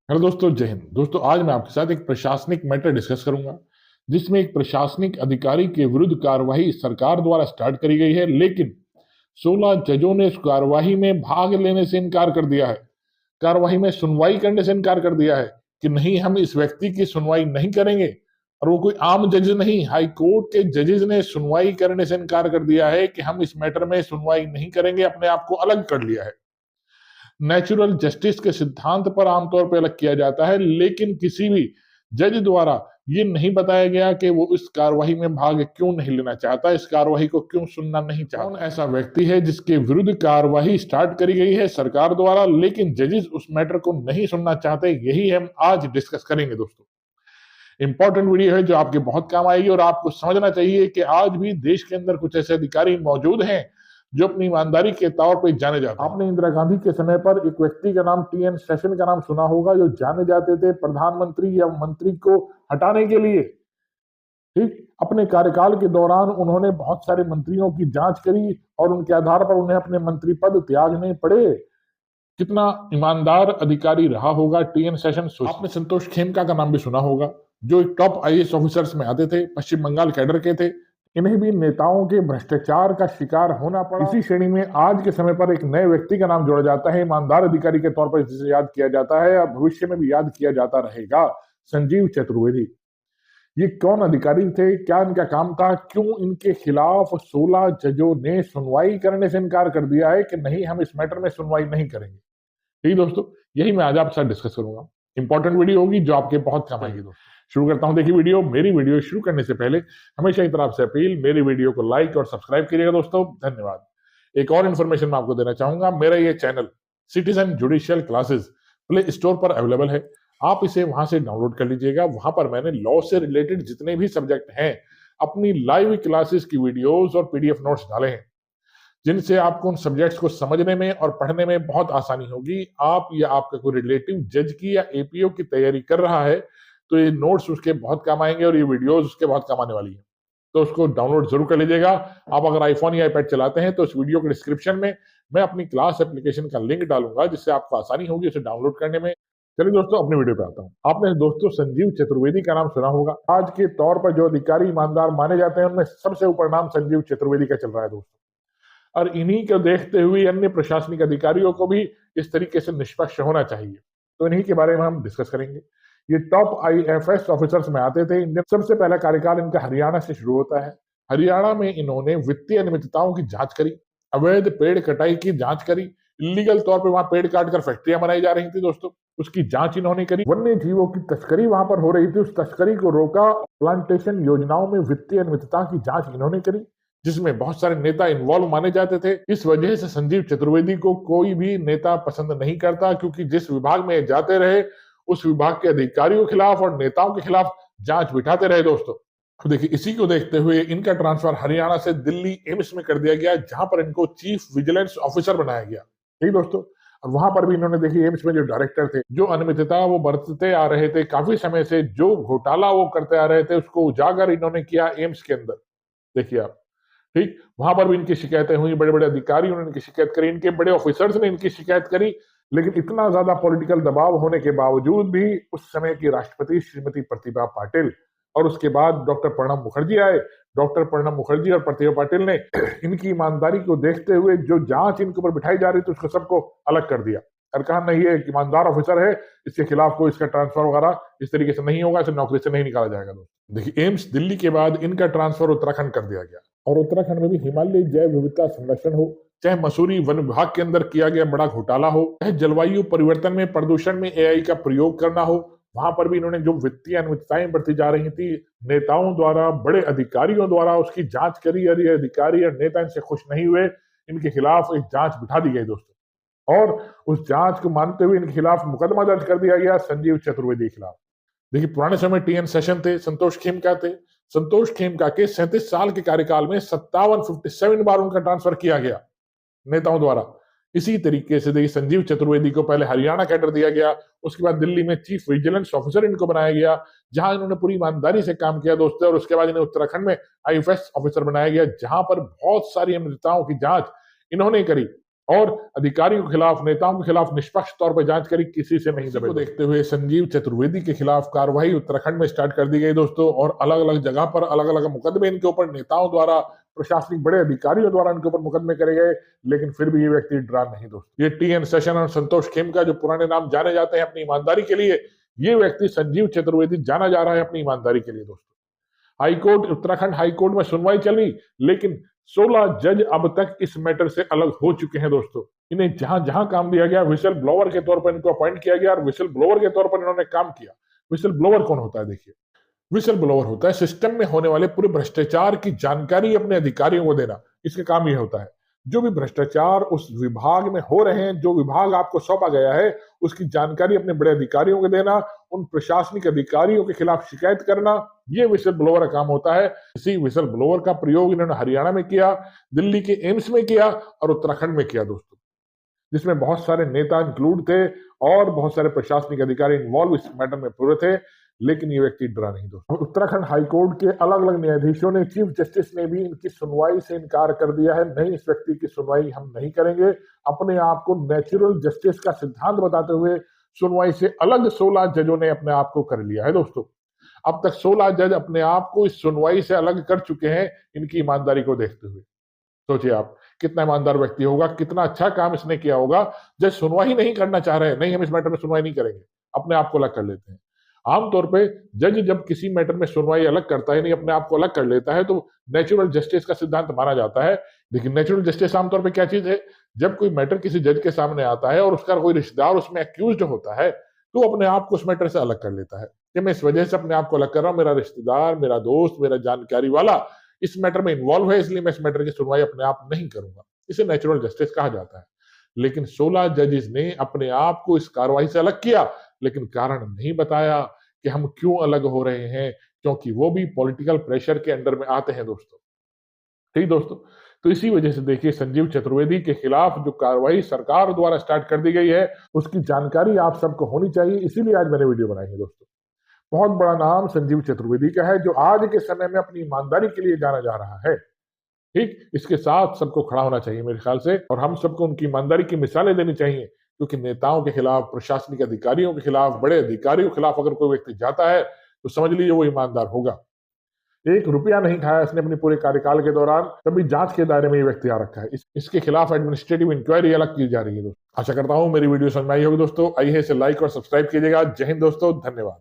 Hello दोस्तों, जय हिंद। दोस्तों, आज मैं आपके साथ एक प्रशासनिक मैटर डिस्कस करूंगा, जिसमें एक प्रशासनिक अधिकारी के विरुद्ध कार्रवाई सरकार द्वारा स्टार्ट करी गई है, लेकिन 16 जजों ने इस कार्रवाई में भाग लेने से इनकार कर दिया है। कार्रवाई में सुनवाई करने से इनकार कर दिया है कि नहीं, हम इस व्यक्ति की सुनवाई नहीं करेंगे। और वो कोई आम जज नहीं, हाई कोर्ट के जजेस ने सुनवाई करने से इनकार कर दिया है कि हम इस मैटर में सुनवाई नहीं करेंगे, अपने आप को अलग कर लिया है। नेचुरल जस्टिस के सिद्धांत पर आमतौर पर अलग किया जाता है, लेकिन किसी भी जज द्वारा ये नहीं बताया गया कि वो इस कार्रवाई में भाग क्यों नहीं लेना चाहता, इस कार्रवाई को क्यों सुनना नहीं चाहता। कौन ऐसा व्यक्ति है जिसके विरुद्ध कार्रवाई स्टार्ट करी गई है सरकार द्वारा, लेकिन जजेस उस मैटर को नहीं सुनना चाहते? यही हम आज डिस्कस करेंगे दोस्तों। इंपॉर्टेंट वीडियो है जो आपके बहुत काम आएगी, और आपको समझना चाहिए कि आज भी देश के अंदर कुछ ऐसे अधिकारी मौजूद हैं जो अपनी ईमानदारी के तौर पर जाने जाते हैं। आपने इंदिरा गांधी के समय पर एक व्यक्ति का नाम टीएन शेषन का नाम सुना होगा, जो जाने जाते थे प्रधानमंत्री या मंत्री को हटाने के लिए। ठीक, अपने कार्यकाल के दौरान उन्होंने बहुत सारे मंत्रियों की जांच करी और उनके आधार पर उन्हें अपने मंत्री पद त्यागने पड़े। कितना ईमानदार अधिकारी रहा होगा टीएन शेषन। आपने संतोष खेमका का नाम भी सुना होगा, जो एक टॉप आईएएस ऑफिसर्स में आते थे, पश्चिम बंगाल कैडर के थे। इन्हें भी नेताओं के भ्रष्टाचार का शिकार होना पड़ा। इसी श्रेणी में आज के समय पर एक नए व्यक्ति का नाम जोड़ा जाता है, ईमानदार अधिकारी के तौर पर जिसे याद किया जाता है और भविष्य में भी याद किया जाता रहेगा, संजीव चतुर्वेदी। ये कौन अधिकारी थे, क्या इनका काम था, क्यों इनके खिलाफ 16 जजों ने सुनवाई करने से इनकार कर दिया है कि नहीं, हम इस मैटर में सुनवाई नहीं करेंगे? ठीक दोस्तों, यही मैं आज आपके साथ डिस्कस करूंगा। इंपॉर्टेंट वीडियो होगी जो आपके बहुत काम आएगी दोस्तों। शुरू करता हूं। देखिए वीडियो, मेरी वीडियो शुरू करने से पहले हमेशा की तरह आपसे अपील, मेरी वीडियो को लाइक और सब्सक्राइब कीजिएगा दोस्तों। धन्यवाद। एक और इन्फॉर्मेशन मैं आपको देना चाहूंगा, मेरा ये channel citizen judicial classes play store पर अवेलेबल है। आप इसे वहां से डाउनलोड कर लीजिएगा। वहां पर मैंने लॉ से रिलेटेड जितने भी सब्जेक्ट हैं, अपनी लाइव क्लासेस की वीडियोस और पीडीएफ नोट्स डाले हैं, जिनसे आपको उन सब्जेक्ट्स को समझने में और पढ़ने में बहुत आसानी होगी। आप या आपका कोई रिलेटिव जज की या एपीओ की तैयारी कर रहा है, तो ये नोट्स उसके बहुत काम आएंगे और ये वीडियोस उसके बहुत काम आने वाली है। तो उसको डाउनलोड जरूर कर लीजिएगा। आप अगर आईफोन या आईपैड चलाते हैं तो इस वीडियो के डिस्क्रिप्शन में मैं अपनी क्लास एप्लीकेशन का लिंक डालूंगा, जिससे आपको आसानी होगी उसे डाउनलोड करने में। चलिए दोस्तों, अपनी वीडियो पे आता हूँ। आपने दोस्तों संजीव चतुर्वेदी का नाम सुना होगा। आज के तौर पर जो अधिकारी ईमानदार माने जाते हैं, उनमें सबसे ऊपर नाम संजीव चतुर्वेदी का चल रहा है दोस्तों। और इन्हीं को देखते हुए अन्य प्रशासनिक अधिकारियों को भी इस तरीके से निष्पक्ष होना चाहिए। तो इन्हीं के बारे में हम डिस्कस करेंगे। ये टॉप आईएफएस ऑफिसर्स में आते थे। इनका सबसे पहला कार्यकाल इनका हरियाणा से शुरू होता है। हरियाणा में इन्होंने वित्तीय अनियमितताओं की जांच करी, अवैध पेड़ कटाई की जांच करी, इलीगल तौर पर वहां पेड़ काटकर फैक्ट्रियां बनाई जा रही थी दोस्तों, उसकी जांच इन्होंने करी। वन्य जीवों की तस्करी वहां पर हो रही थी, उस तस्करी को रोका। प्लांटेशन योजनाओं में वित्तीय अनियमितता की जांच इन्होंने करी, जिसमें बहुत सारे नेता इन्वॉल्व माने जाते थे। इस वजह से संजीव चतुर्वेदी को कोई भी नेता पसंद नहीं करता, क्योंकि जिस विभाग में जाते रहे, उस विभाग के अधिकारियों के खिलाफ और नेताओं के खिलाफ जांच बिठाते रहे दोस्तों। तो देखिए, इसी को देखते हुए इनका ट्रांसफर हरियाणा से दिल्ली एम्स में कर दिया गया, जहां पर इनको चीफ विजिलेंस ऑफिसर बनाया गया। ठीक दोस्तों, और वहां पर भी इन्होंने देखिए एम्स में जो डायरेक्टर थे, जो अनियमितता वो बरतते आ रहे थे काफी समय से, जो घोटाला वो करते आ रहे थे, उसको उजागर इन्होंने किया एम्स के अंदर। देखिए आप, ठीक, वहां पर भी इनकी शिकायतें हुई, बड़े बड़े अधिकारियों ने इनकी शिकायत करी, इनके बड़े ऑफिसर्स ने इनकी शिकायत करी। लेकिन इतना ज्यादा पॉलिटिकल दबाव होने के बावजूद भी उस समय की राष्ट्रपति श्रीमती प्रतिभा पाटिल और उसके बाद डॉक्टर प्रणब मुखर्जी आए। डॉक्टर प्रणब मुखर्जी और प्रतिभा पाटिल ने इनकी ईमानदारी को देखते हुए जो जांच इनके ऊपर बिठाई जा रही थी, उसको सबको अलग कर दिया और कहा नहीं, ये एक ईमानदार ऑफिसर है, इसके खिलाफ कोई इसका ट्रांसफर वगैरह इस तरीके से नहीं होगा, इसे नौकरी से नहीं निकाला जाएगा। देखिए, एम्स दिल्ली के बाद इनका ट्रांसफर उत्तराखंड कर दिया गया, और उत्तराखंड में भी हिमालय जैव विविधता संरक्षण हो, चाहे मसूरी वन विभाग के अंदर किया गया बड़ा घोटाला हो, चाहे जलवायु परिवर्तन में प्रदूषण में एआई का प्रयोग करना हो, वहां पर भी इन्होंने जो वित्तीय अनियमितताएं बढ़ती जा रही थी, नेताओं द्वारा, बड़े अधिकारियों द्वारा उसकी जांच करी, और ये अधिकारी और नेता इनसे खुश नहीं हुए। इनके खिलाफ एक जांच बिठा दी गई दोस्तों, और उस जांच को मानते हुए इनके खिलाफ मुकदमा दर्ज कर दिया गया संजीव चतुर्वेदी के खिलाफ। देखिए, पुराने समय टीएन शेषन थे, संतोष खेमका थे। संतोष खेमका के 37 साल के कार्यकाल में 57 बार उनका ट्रांसफर किया गया नेताओं द्वारा। इसी तरीके से देखिए, संजीव चतुर्वेदी को पहले हरियाणा कैडर दिया गया, उसके बाद दिल्ली में चीफ विजिलेंस ऑफिसर इनको बनाया गया, जहां इन्होंने पूरी ईमानदारी से काम किया दोस्तों। और उसके बाद इन्हें उत्तराखंड में आईएफएस ऑफिसर बनाया गया, जहां पर बहुत सारी अनियमितताओं की जांच इन्होंने करी। और अधिकारियों के खिलाफ, नेताओं के खिलाफ निष्पक्ष तौर पर जांच करी, किसी से नहीं दबे। देखते हुए संजीव चतुर्वेदी के खिलाफ कार्रवाई उत्तराखंड में स्टार्ट कर दी गई दोस्तों, और अलग अलग जगह पर अलग अलग मुकदमे इनके ऊपर नेताओं द्वारा, प्रशासनिक बड़े अधिकारियों द्वारा इनके ऊपर मुकदमे करे गए, लेकिन फिर भी ये व्यक्ति डरा नहीं दोस्तों। ये टी एन सेशन और संतोष खेमका जो पुराने नाम जाने जाते हैं अपनी ईमानदारी के लिए, ये व्यक्ति संजीव चतुर्वेदी जाना जा रहा है अपनी ईमानदारी के लिए दोस्तों। हाईकोर्ट, उत्तराखंड हाईकोर्ट में सुनवाई चली, लेकिन 16 जज अब तक इस मैटर से अलग हो चुके हैं दोस्तों। इन्हें जहां जहां काम दिया गया, विसल ब्लोअर के तौर पर इनको अपॉइंट किया गया और विसल ब्लोअर के तौर पर इन्होंने काम किया। विसल ब्लोअर कौन होता है? देखिए, विसल ब्लोअर होता है सिस्टम में होने वाले पूरे भ्रष्टाचार की जानकारी अपने अधिकारियों को देना। इसका काम यह होता है, जो भी भ्रष्टाचार उस विभाग में हो रहे हैं, जो विभाग आपको सौंपा गया है, उसकी जानकारी अपने बड़े अधिकारियों को देना, उन प्रशासनिक अधिकारियों के खिलाफ शिकायत करना, ये विसल ब्लोअर का काम होता है। इसी विसल ब्लोअर का प्रयोग इन्होंने हरियाणा में किया, दिल्ली के एम्स में किया और उत्तराखंड में किया दोस्तों, जिसमें बहुत सारे नेता इंक्लूड थे और बहुत सारे प्रशासनिक अधिकारी इन्वॉल्व इस मैटर में पूरे थे, लेकिन ये व्यक्ति डरा नहीं दोस्तों। उत्तराखंड हाईकोर्ट के अलग अलग न्यायाधीशों ने, चीफ जस्टिस ने भी इनकी सुनवाई से इनकार कर दिया है। नहीं, इस व्यक्ति की सुनवाई हम नहीं करेंगे। अपने आप को नेचुरल जस्टिस का सिद्धांत बताते हुए सुनवाई से अलग 16 जजों ने अपने आप को कर लिया है दोस्तों। अब तक 16 जज अपने आप को इस सुनवाई से अलग कर चुके हैं इनकी ईमानदारी को देखते हुए। सोचिए आप, कितना ईमानदार व्यक्ति होगा, कितना अच्छा काम इसने किया होगा। जज सुनवाई नहीं करना चाह रहे हैं, नहीं हम इस मैटर में सुनवाई नहीं करेंगे, अपने आप को अलग कर लेते हैं। आमतौर पे जज जब किसी मैटर में सुनवाई अलग करता है, नहीं अपने आप को अलग कर लेता है, तो नेचुरल जस्टिस का सिद्धांत माना जाता है। लेकिन नेचुरल जस्टिस आमतौर पे क्या चीज है? जब कोई मैटर किसी जज के सामने आता है और उसका कोई रिश्तेदार उसमें एक्यूज्ड होता है, तो अपने आप को उस मैटर से अलग कर लेता है कि मैं इस वजह से अपने आप को अलग कर रहा हूं, मेरा रिश्तेदार, मेरा दोस्त, मेरा जानकारी वाला इस मैटर में इन्वॉल्व है, इसलिए मैं इस मैटर की सुनवाई अपने आप नहीं करूंगा। इसे नेचुरल जस्टिस कहा जाता है। लेकिन 16 जजेस ने अपने आप को इस कार्रवाई से अलग किया, लेकिन कारण नहीं बताया कि हम क्यों अलग हो रहे हैं, क्योंकि वो भी पॉलिटिकल प्रेशर के अंडर में आते हैं दोस्तों। ठीक दोस्तों, तो इसी वजह से देखिए, संजीव चतुर्वेदी के खिलाफ जो कार्रवाई सरकार द्वारा स्टार्ट कर दी गई है, उसकी जानकारी आप सबको होनी चाहिए, इसीलिए आज मैंने वीडियो बनाई है दोस्तों। बहुत बड़ा नाम संजीव चतुर्वेदी का है, जो आज के समय में अपनी ईमानदारी के लिए जाना जा रहा है। ठीक, इसके साथ सबको खड़ा होना चाहिए मेरे ख्याल से, और हम सबको उनकी ईमानदारी की मिसालें देनी चाहिए, क्योंकि नेताओं के खिलाफ, प्रशासनिक अधिकारियों के खिलाफ, बड़े अधिकारियों के खिलाफ अगर कोई व्यक्ति जाता है, तो समझ लीजिए वो ईमानदार होगा। 1 रुपया नहीं खाया इसने अपने पूरे कार्यकाल के दौरान, तभी जांच के दायरे में ये व्यक्ति आ रखा है। इसके खिलाफ एडमिनिस्ट्रेटिव इंक्वायरी अलग की जा रही है दोस्तों। आशा करता हूं मेरी वीडियो समझ में आई होगी दोस्तों। आइए इसे लाइक और सब्सक्राइब कीजिएगा। जय हिंद दोस्तों, धन्यवाद।